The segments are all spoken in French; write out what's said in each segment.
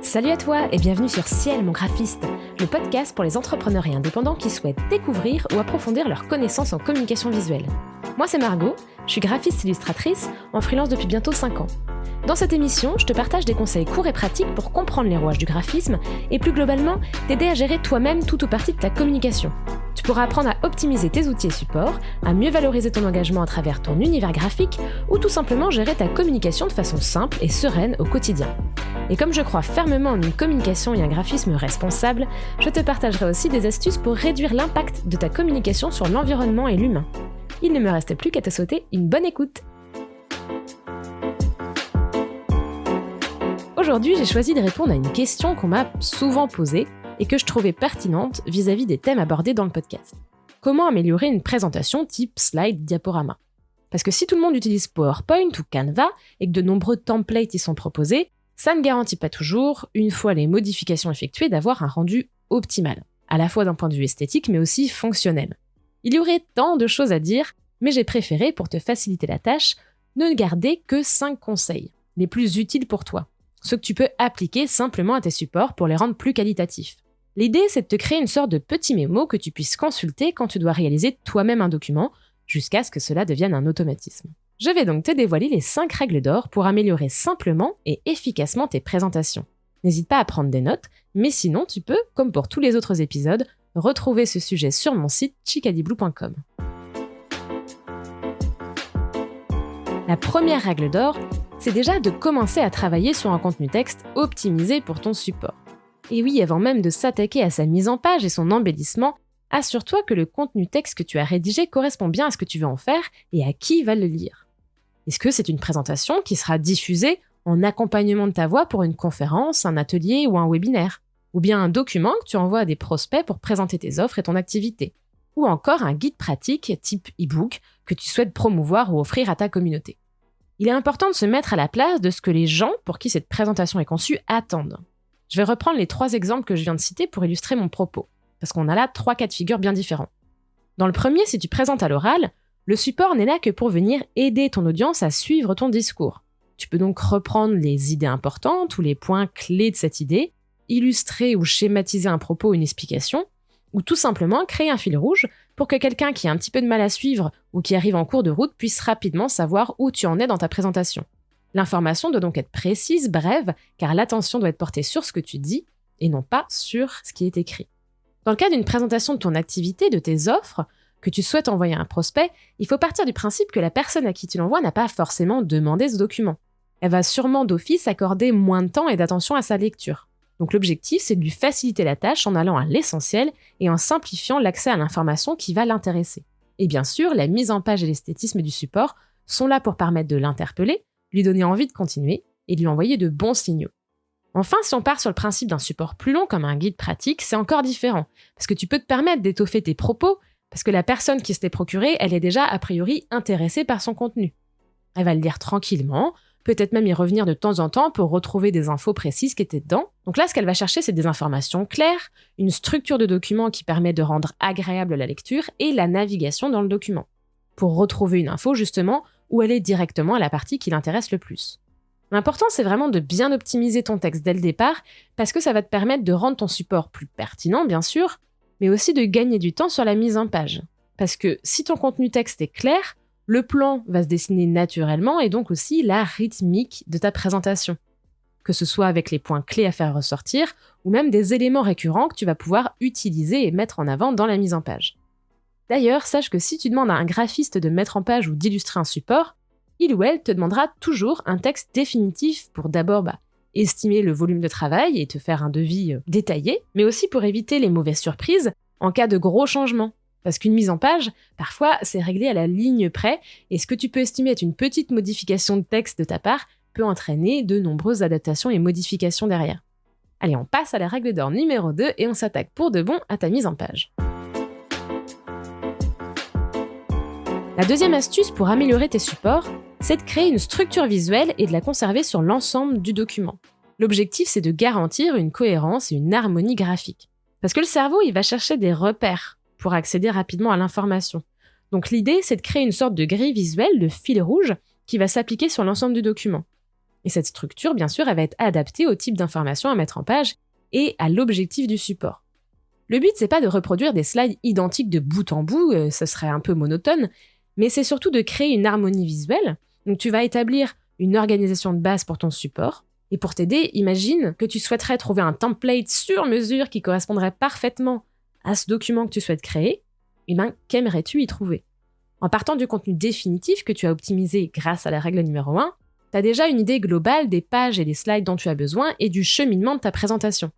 Salut à toi et bienvenue sur Ciel, mon graphiste, le podcast pour les entrepreneurs et indépendants qui souhaitent découvrir ou approfondir leurs connaissances en communication visuelle. Moi c'est Margot, je suis graphiste illustratrice en freelance depuis bientôt 5 ans. Dans cette émission, je te partage des conseils courts et pratiques pour comprendre les rouages du graphisme et plus globalement, t'aider à gérer toi-même tout ou partie de ta communication. Tu pourras apprendre à optimiser tes outils et supports, à mieux valoriser ton engagement à travers ton univers graphique ou tout simplement gérer ta communication de façon simple et sereine au quotidien. Et comme je crois fermement en une communication et un graphisme responsable, je te partagerai aussi des astuces pour réduire l'impact de ta communication sur l'environnement et l'humain. Il ne me reste plus qu'à te souhaiter une bonne écoute. Aujourd'hui, j'ai choisi de répondre à une question qu'on m'a souvent posée et que je trouvais pertinente vis-à-vis des thèmes abordés dans le podcast. Comment améliorer une présentation type slide diaporama ? Parce que si tout le monde utilise PowerPoint ou Canva et que de nombreux templates y sont proposés, ça ne garantit pas toujours, une fois les modifications effectuées, d'avoir un rendu optimal, à la fois d'un point de vue esthétique mais aussi fonctionnel. Il y aurait tant de choses à dire, mais j'ai préféré, pour te faciliter la tâche, ne garder que 5 conseils, les plus utiles pour toi, ceux que tu peux appliquer simplement à tes supports pour les rendre plus qualitatifs. L'idée, c'est de te créer une sorte de petit mémo que tu puisses consulter quand tu dois réaliser toi-même un document, jusqu'à ce que cela devienne un automatisme. Je vais donc te dévoiler les 5 règles d'or pour améliorer simplement et efficacement tes présentations. N'hésite pas à prendre des notes, mais sinon tu peux, comme pour tous les autres épisodes, retrouver ce sujet sur mon site chicadiblue.com. La première règle d'or, c'est déjà de commencer à travailler sur un contenu texte optimisé pour ton support. Et oui, avant même de s'attaquer à sa mise en page et son embellissement, assure-toi que le contenu texte que tu as rédigé correspond bien à ce que tu veux en faire et à qui va le lire. Est-ce que c'est une présentation qui sera diffusée en accompagnement de ta voix pour une conférence, un atelier ou un webinaire ? Ou bien un document que tu envoies à des prospects pour présenter tes offres et ton activité ? Ou encore un guide pratique type e-book que tu souhaites promouvoir ou offrir à ta communauté ? Il est important de se mettre à la place de ce que les gens pour qui cette présentation est conçue attendent. Je vais reprendre les 3 exemples que je viens de citer pour illustrer mon propos, parce qu'on a là 3 cas de figure bien différents. Dans le premier, si tu présentes à l'oral, le support n'est là que pour venir aider ton audience à suivre ton discours. Tu peux donc reprendre les idées importantes ou les points clés de cette idée, illustrer ou schématiser un propos ou une explication, ou tout simplement créer un fil rouge pour que quelqu'un qui a un petit peu de mal à suivre ou qui arrive en cours de route puisse rapidement savoir où tu en es dans ta présentation. L'information doit donc être précise, brève, car l'attention doit être portée sur ce que tu dis et non pas sur ce qui est écrit. Dans le cas d'une présentation de ton activité, de tes offres, que tu souhaites envoyer à un prospect, il faut partir du principe que la personne à qui tu l'envoies n'a pas forcément demandé ce document. Elle va sûrement d'office accorder moins de temps et d'attention à sa lecture. Donc l'objectif, c'est de lui faciliter la tâche en allant à l'essentiel et en simplifiant l'accès à l'information qui va l'intéresser. Et bien sûr, la mise en page et l'esthétisme du support sont là pour permettre de l'interpeller, lui donner envie de continuer et lui envoyer de bons signaux. Enfin, si on part sur le principe d'un support plus long comme un guide pratique, c'est encore différent, parce que tu peux te permettre d'étoffer tes propos, parce que la personne qui se l'est procurée, elle est déjà a priori intéressée par son contenu. Elle va le lire tranquillement, peut-être même y revenir de temps en temps pour retrouver des infos précises qui étaient dedans. Donc là, ce qu'elle va chercher, c'est des informations claires, une structure de document qui permet de rendre agréable la lecture et la navigation dans le document, pour retrouver une info justement où elle est directement à la partie qui l'intéresse le plus. L'important, c'est vraiment de bien optimiser ton texte dès le départ, parce que ça va te permettre de rendre ton support plus pertinent, bien sûr, mais aussi de gagner du temps sur la mise en page. Parce que si ton contenu texte est clair, le plan va se dessiner naturellement et donc aussi la rythmique de ta présentation. Que ce soit avec les points clés à faire ressortir ou même des éléments récurrents que tu vas pouvoir utiliser et mettre en avant dans la mise en page. D'ailleurs, sache que si tu demandes à un graphiste de mettre en page ou d'illustrer un support, il ou elle te demandera toujours un texte définitif pour d'abord estimer le volume de travail et te faire un devis détaillé, mais aussi pour éviter les mauvaises surprises en cas de gros changements. Parce qu'une mise en page, parfois, c'est réglé à la ligne près, et ce que tu peux estimer être une petite modification de texte de ta part peut entraîner de nombreuses adaptations et modifications derrière. Allez, on passe à la règle d'or numéro 2 et on s'attaque pour de bon à ta mise en page. La deuxième astuce pour améliorer tes supports, c'est de créer une structure visuelle et de la conserver sur l'ensemble du document. L'objectif, c'est de garantir une cohérence et une harmonie graphique. Parce que le cerveau, il va chercher des repères pour accéder rapidement à l'information. Donc l'idée, c'est de créer une sorte de grille visuelle, de fil rouge, qui va s'appliquer sur l'ensemble du document. Et cette structure, bien sûr, elle va être adaptée au type d'information à mettre en page et à l'objectif du support. Le but, c'est pas de reproduire des slides identiques de bout en bout, ce serait un peu monotone, mais c'est surtout de créer une harmonie visuelle. Donc tu vas établir une organisation de base pour ton support. Et pour t'aider, imagine que tu souhaiterais trouver un template sur mesure qui correspondrait parfaitement à ce document que tu souhaites créer. Eh bien, qu'aimerais-tu y trouver? En partant du contenu définitif que tu as optimisé grâce à la règle numéro 1, tu as déjà une idée globale des pages et des slides dont tu as besoin et du cheminement de ta présentation.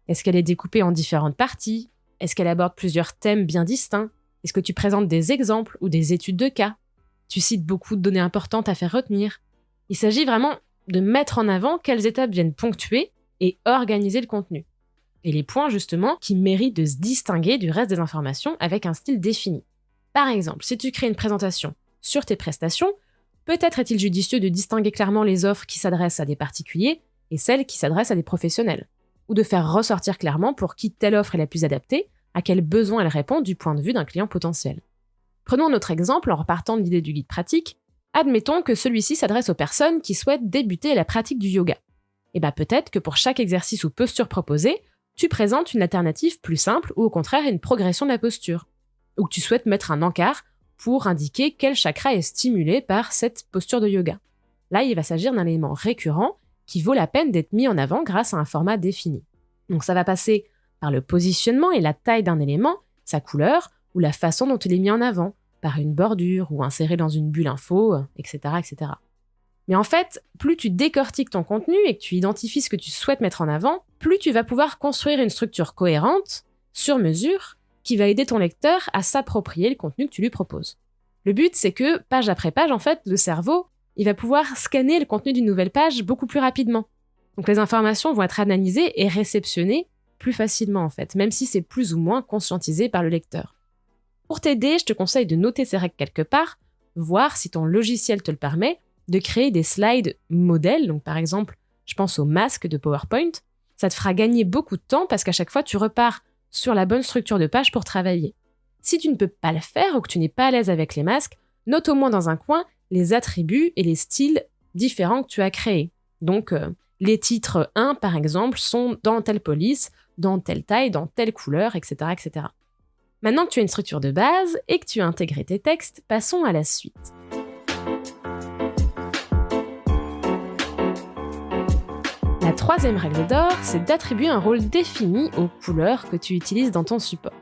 Est-ce qu'elle est découpée en différentes parties? Est-ce qu'elle aborde plusieurs thèmes bien distincts? Est-ce que tu présentes des exemples ou des études de cas? Tu cites beaucoup de données importantes à faire retenir. Il s'agit vraiment de mettre en avant quelles étapes viennent ponctuer et organiser le contenu. Et les points, justement, qui méritent de se distinguer du reste des informations avec un style défini. Par exemple, si tu crées une présentation sur tes prestations, peut-être est-il judicieux de distinguer clairement les offres qui s'adressent à des particuliers et celles qui s'adressent à des professionnels. Ou de faire ressortir clairement pour qui telle offre est la plus adaptée, à quel besoin elle répond du point de vue d'un client potentiel. Prenons notre exemple en repartant de l'idée du guide pratique. Admettons que celui-ci s'adresse aux personnes qui souhaitent débuter la pratique du yoga. Et peut-être que pour chaque exercice ou posture proposée, tu présentes une alternative plus simple ou au contraire une progression de la posture. Ou que tu souhaites mettre un encart pour indiquer quel chakra est stimulé par cette posture de yoga. Là, il va s'agir d'un élément récurrent qui vaut la peine d'être mis en avant grâce à un format défini. Donc ça va passer par le positionnement et la taille d'un élément, sa couleur ou la façon dont il est mis en avant, par une bordure ou inséré dans une bulle info, etc., etc. Mais en fait, plus tu décortiques ton contenu et que tu identifies ce que tu souhaites mettre en avant, plus tu vas pouvoir construire une structure cohérente, sur mesure, qui va aider ton lecteur à s'approprier le contenu que tu lui proposes. Le but, c'est que, page après page, en fait, le cerveau, il va pouvoir scanner le contenu d'une nouvelle page beaucoup plus rapidement. Donc les informations vont être analysées et réceptionnées plus facilement, en fait, même si c'est plus ou moins conscientisé par le lecteur. Pour t'aider, je te conseille de noter ces règles quelque part, voir si ton logiciel te le permet, de créer des slides modèles, donc par exemple, je pense au masque de PowerPoint. Ça te fera gagner beaucoup de temps parce qu'à chaque fois, tu repars sur la bonne structure de page pour travailler. Si tu ne peux pas le faire ou que tu n'es pas à l'aise avec les masques, note au moins dans un coin les attributs et les styles différents que tu as créés. Donc, les titres 1, par exemple, sont dans telle police, dans telle taille, dans telle couleur, etc., etc. Maintenant que tu as une structure de base et que tu as intégré tes textes, passons à la suite. La troisième règle d'or, c'est d'attribuer un rôle défini aux couleurs que tu utilises dans ton support.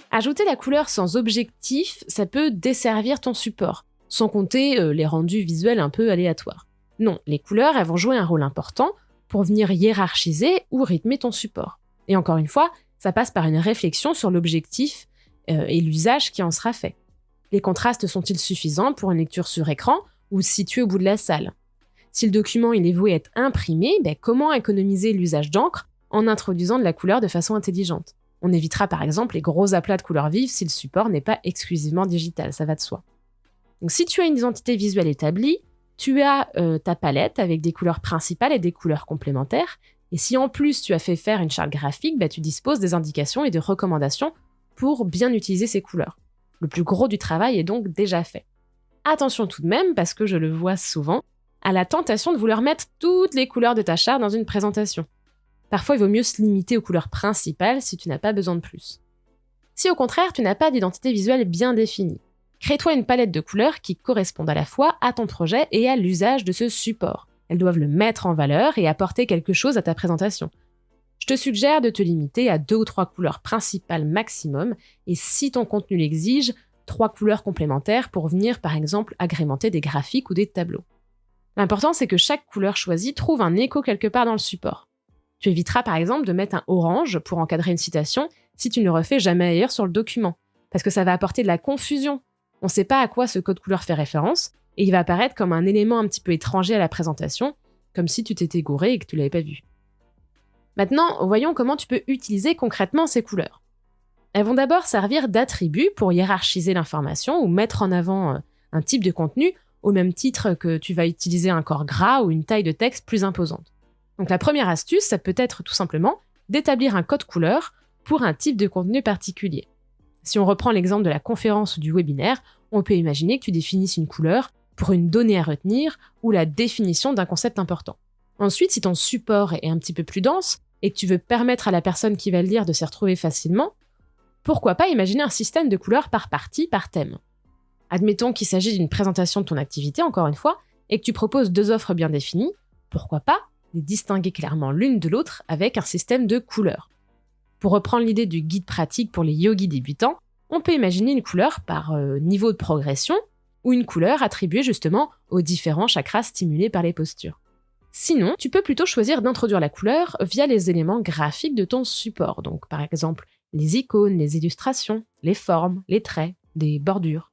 Ajouter la couleur sans objectif, ça peut desservir ton support, sans compter les rendus visuels un peu aléatoires. Non, les couleurs, elles vont jouer un rôle important pour venir hiérarchiser ou rythmer ton support. Et encore une fois, ça passe par une réflexion sur l'objectif et l'usage qui en sera fait. Les contrastes sont-ils suffisants pour une lecture sur écran ou située au bout de la salle? Si le document il est voué être imprimé, comment économiser l'usage d'encre en introduisant de la couleur de façon intelligente? On évitera par exemple les gros aplats de couleurs vives si le support n'est pas exclusivement digital, ça va de soi. Donc si tu as une identité visuelle établie, tu as ta palette avec des couleurs principales et des couleurs complémentaires, et si en plus tu as fait faire une charte graphique, tu disposes des indications et des recommandations pour bien utiliser ces couleurs. Le plus gros du travail est donc déjà fait. Attention tout de même, parce que je le vois souvent, à la tentation de vouloir mettre toutes les couleurs de ta charte dans une présentation. Parfois, il vaut mieux se limiter aux couleurs principales si tu n'as pas besoin de plus. Si au contraire, tu n'as pas d'identité visuelle bien définie, crée-toi une palette de couleurs qui correspondent à la fois à ton projet et à l'usage de ce support. Elles doivent le mettre en valeur et apporter quelque chose à ta présentation. Je te suggère de te limiter à 2 ou 3 couleurs principales maximum, et si ton contenu l'exige, 3 couleurs complémentaires pour venir par exemple agrémenter des graphiques ou des tableaux. L'important c'est que chaque couleur choisie trouve un écho quelque part dans le support. Tu éviteras par exemple de mettre un orange pour encadrer une citation si tu ne le refais jamais ailleurs sur le document, parce que ça va apporter de la confusion. On ne sait pas à quoi ce code couleur fait référence, et il va apparaître comme un élément un petit peu étranger à la présentation, comme si tu t'étais gouré et que tu ne l'avais pas vu. Maintenant, voyons comment tu peux utiliser concrètement ces couleurs. Elles vont d'abord servir d'attributs pour hiérarchiser l'information ou mettre en avant un type de contenu, au même titre que tu vas utiliser un corps gras ou une taille de texte plus imposante. Donc la première astuce, ça peut être tout simplement d'établir un code couleur pour un type de contenu particulier. Si on reprend l'exemple de la conférence ou du webinaire, on peut imaginer que tu définisses une couleur pour une donnée à retenir ou la définition d'un concept important. Ensuite, si ton support est un petit peu plus dense et que tu veux permettre à la personne qui va le lire de s'y retrouver facilement, pourquoi pas imaginer un système de couleurs par partie, par thème. Admettons qu'il s'agit d'une présentation de ton activité, encore une fois, et que tu proposes 2 offres bien définies, pourquoi pas les distinguer clairement l'une de l'autre avec un système de couleurs. Pour reprendre l'idée du guide pratique pour les yogis débutants, on peut imaginer une couleur par niveau de progression ou une couleur attribuée justement aux différents chakras stimulés par les postures. Sinon, tu peux plutôt choisir d'introduire la couleur via les éléments graphiques de ton support, donc par exemple les icônes, les illustrations, les formes, les traits, des bordures.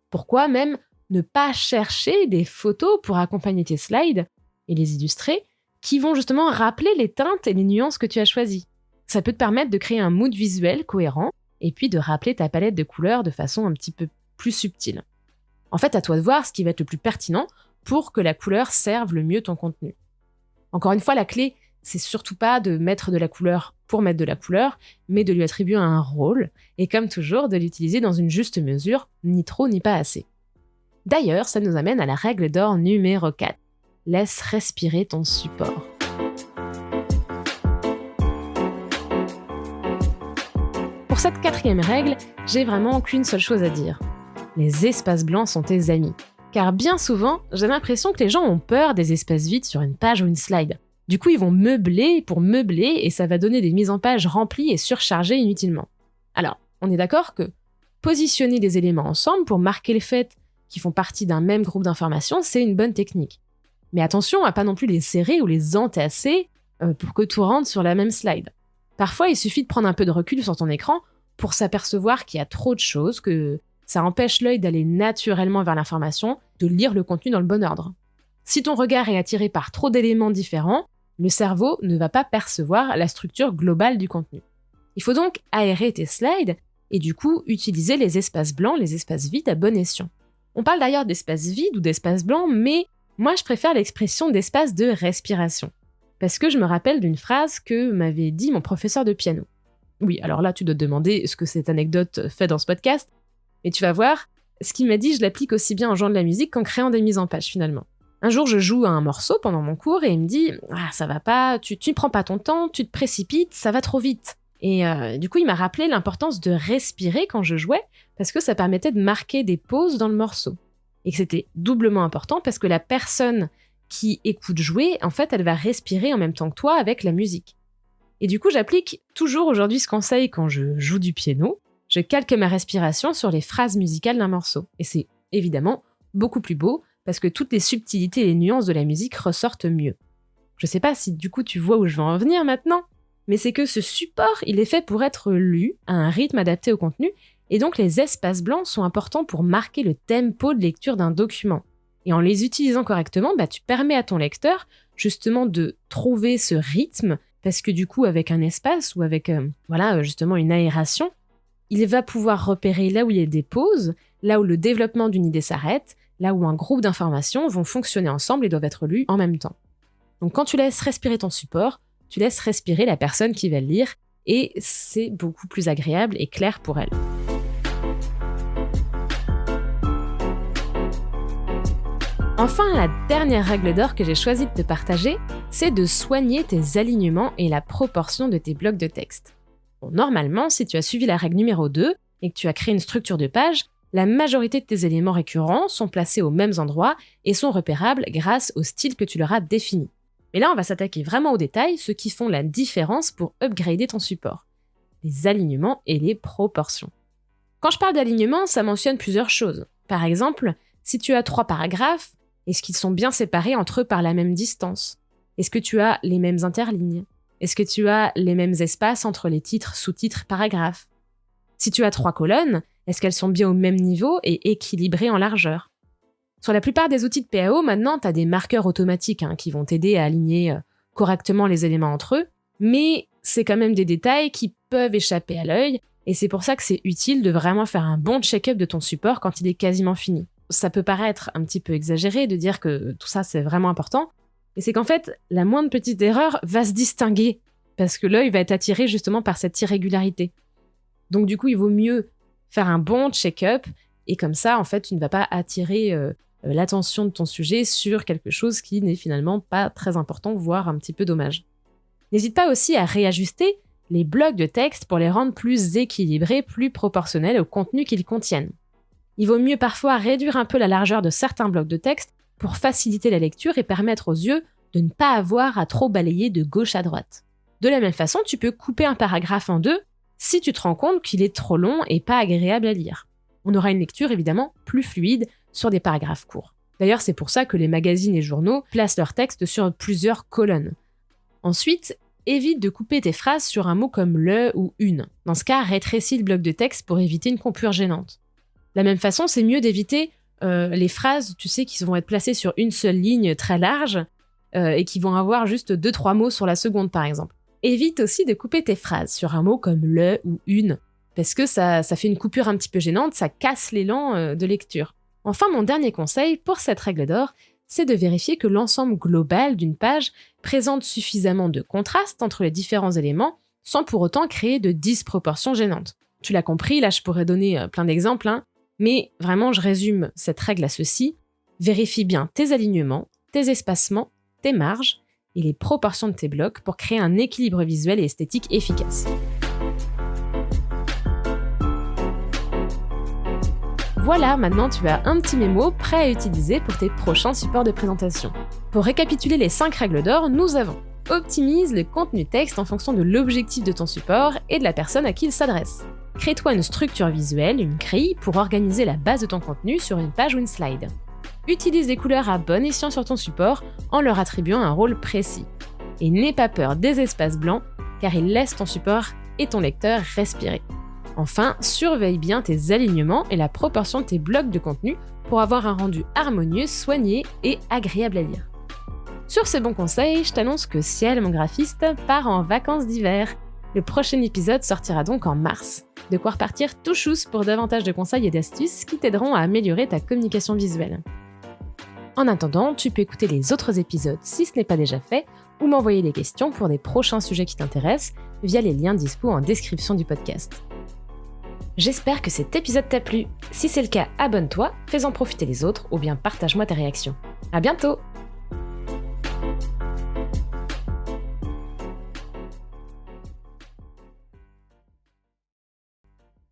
Pourquoi même ne pas chercher des photos pour accompagner tes slides et les illustrer qui vont justement rappeler les teintes et les nuances que tu as choisies. Ça peut te permettre de créer un mood visuel cohérent et puis de rappeler ta palette de couleurs de façon un petit peu plus subtile. En fait, à toi de voir ce qui va être le plus pertinent pour que la couleur serve le mieux ton contenu. Encore une fois, la clé, c'est surtout pas de mettre de la couleur pour mettre de la couleur, mais de lui attribuer un rôle, et comme toujours, de l'utiliser dans une juste mesure, ni trop ni pas assez. D'ailleurs, ça nous amène à la règle d'or numéro 4. Laisse respirer ton support. Pour cette 4e règle, j'ai vraiment qu'une seule chose à dire. Les espaces blancs sont tes amis. Car bien souvent, j'ai l'impression que les gens ont peur des espaces vides sur une page ou une slide. Du coup, ils vont meubler pour meubler et ça va donner des mises en page remplies et surchargées inutilement. Alors, on est d'accord que positionner des éléments ensemble pour marquer le fait qu'ils font partie d'un même groupe d'informations, c'est une bonne technique. Mais attention à pas non plus les serrer ou les entasser pour que tout rentre sur la même slide. Parfois, il suffit de prendre un peu de recul sur ton écran pour s'apercevoir qu'il y a trop de choses, que ça empêche l'œil d'aller naturellement vers l'information, de lire le contenu dans le bon ordre. Si ton regard est attiré par trop d'éléments différents, le cerveau ne va pas percevoir la structure globale du contenu. Il faut donc aérer tes slides et du coup utiliser les espaces blancs, les espaces vides à bon escient. On parle d'ailleurs d'espaces vides ou d'espaces blancs, mais moi je préfère l'expression d'espace de respiration. Parce que je me rappelle d'une phrase que m'avait dit mon professeur de piano. Oui, alors là tu dois te demander ce que cette anecdote fait dans ce podcast, mais tu vas voir, ce qu'il m'a dit, je l'applique aussi bien en jouant de la musique qu'en créant des mises en page finalement. Un jour, je joue à un morceau pendant mon cours et il me dit « Ah, ça va pas, tu ne prends pas ton temps, tu te précipites, ça va trop vite. » Et du coup, il m'a rappelé l'importance de respirer quand je jouais parce que ça permettait de marquer des pauses dans le morceau. Et que c'était doublement important parce que la personne qui écoute jouer, en fait, elle va respirer en même temps que toi avec la musique. Et du coup, j'applique toujours aujourd'hui ce conseil quand je joue du piano. Je calque ma respiration sur les phrases musicales d'un morceau. Et c'est évidemment beaucoup plus beau parce que toutes les subtilités et les nuances de la musique ressortent mieux. Je sais pas si du coup tu vois où je veux en venir maintenant, mais c'est que ce support, il est fait pour être lu à un rythme adapté au contenu, et donc les espaces blancs sont importants pour marquer le tempo de lecture d'un document. Et en les utilisant correctement, tu permets à ton lecteur justement de trouver ce rythme, parce que du coup avec un espace ou avec justement une aération, il va pouvoir repérer là où il y a des pauses, là où le développement d'une idée s'arrête, là où un groupe d'informations vont fonctionner ensemble et doivent être lues en même temps. Donc quand tu laisses respirer ton support, tu laisses respirer la personne qui va le lire et c'est beaucoup plus agréable et clair pour elle. Enfin, la dernière règle d'or que j'ai choisi de te partager, c'est de soigner tes alignements et la proportion de tes blocs de texte. Bon, normalement, si tu as suivi la règle numéro 2 et que tu as créé une structure de page, la majorité de tes éléments récurrents sont placés aux mêmes endroits et sont repérables grâce au style que tu leur as défini. Mais là, on va s'attaquer vraiment aux détails, ceux qui font la différence pour upgrader ton support. Les alignements et les proportions. Quand je parle d'alignement, ça mentionne plusieurs choses. Par exemple, si tu as 3 paragraphes, est-ce qu'ils sont bien séparés entre eux par la même distance? Est-ce que tu as les mêmes interlignes? Est-ce que tu as les mêmes espaces entre les titres, sous-titres, paragraphes? Si tu as 3 colonnes, est-ce qu'elles sont bien au même niveau et équilibrées en largeur? Sur la plupart des outils de PAO, maintenant, tu as des marqueurs automatiques qui vont t'aider à aligner correctement les éléments entre eux, mais c'est quand même des détails qui peuvent échapper à l'œil, et c'est pour ça que c'est utile de vraiment faire un bon check-up de ton support quand il est quasiment fini. Ça peut paraître un petit peu exagéré de dire que tout ça c'est vraiment important, mais c'est qu'en fait, la moindre petite erreur va se distinguer, parce que l'œil va être attiré justement par cette irrégularité. Donc du coup, il vaut mieux faire un bon check-up, et comme ça, en fait, tu ne vas pas attirer l'attention de ton sujet sur quelque chose qui n'est finalement pas très important, voire un petit peu dommage. N'hésite pas aussi à réajuster les blocs de texte pour les rendre plus équilibrés, plus proportionnels au contenu qu'ils contiennent. Il vaut mieux parfois réduire un peu la largeur de certains blocs de texte pour faciliter la lecture et permettre aux yeux de ne pas avoir à trop balayer de gauche à droite. De la même façon, tu peux couper un paragraphe en deux si tu te rends compte qu'il est trop long et pas agréable à lire. On aura une lecture évidemment plus fluide sur des paragraphes courts. D'ailleurs, c'est pour ça que les magazines et journaux placent leurs textes sur plusieurs colonnes. Ensuite, évite de couper tes phrases sur un mot comme le ou une. Dans ce cas, rétrécis le bloc de texte pour éviter une coupure gênante. De la même façon, c'est mieux d'éviter les phrases, tu sais, qui vont être placées sur une seule ligne très large et qui vont avoir juste 2-3 mots sur la seconde, par exemple. Évite aussi de couper tes phrases sur un mot comme le ou une, parce que ça fait une coupure un petit peu gênante, ça casse l'élan de lecture. Enfin, mon dernier conseil pour cette règle d'or, c'est de vérifier que l'ensemble global d'une page présente suffisamment de contraste entre les différents éléments sans pour autant créer de disproportions gênantes. Tu l'as compris, là je pourrais donner plein d'exemples, mais vraiment je résume cette règle à ceci. Vérifie bien tes alignements, tes espacements, tes marges et les proportions de tes blocs pour créer un équilibre visuel et esthétique efficace. Voilà, maintenant tu as un petit mémo prêt à utiliser pour tes prochains supports de présentation. Pour récapituler les 5 règles d'or, nous avons: optimise le contenu texte en fonction de l'objectif de ton support et de la personne à qui il s'adresse. Crée-toi une structure visuelle, une grille, pour organiser la base de ton contenu sur une page ou une slide. Utilise des couleurs à bon escient sur ton support en leur attribuant un rôle précis. Et n'aie pas peur des espaces blancs, car ils laissent ton support et ton lecteur respirer. Enfin, surveille bien tes alignements et la proportion de tes blocs de contenu pour avoir un rendu harmonieux, soigné et agréable à lire. Sur ces bons conseils, je t'annonce que Ciel, mon graphiste, part en vacances d'hiver. Le prochain épisode sortira donc en mars. De quoi repartir tout chousse pour davantage de conseils et d'astuces qui t'aideront à améliorer ta communication visuelle. En attendant, tu peux écouter les autres épisodes si ce n'est pas déjà fait, ou m'envoyer des questions pour des prochains sujets qui t'intéressent via les liens dispo en description du podcast. J'espère que cet épisode t'a plu. Si c'est le cas, abonne-toi, fais-en profiter les autres ou bien partage-moi tes réactions. À bientôt!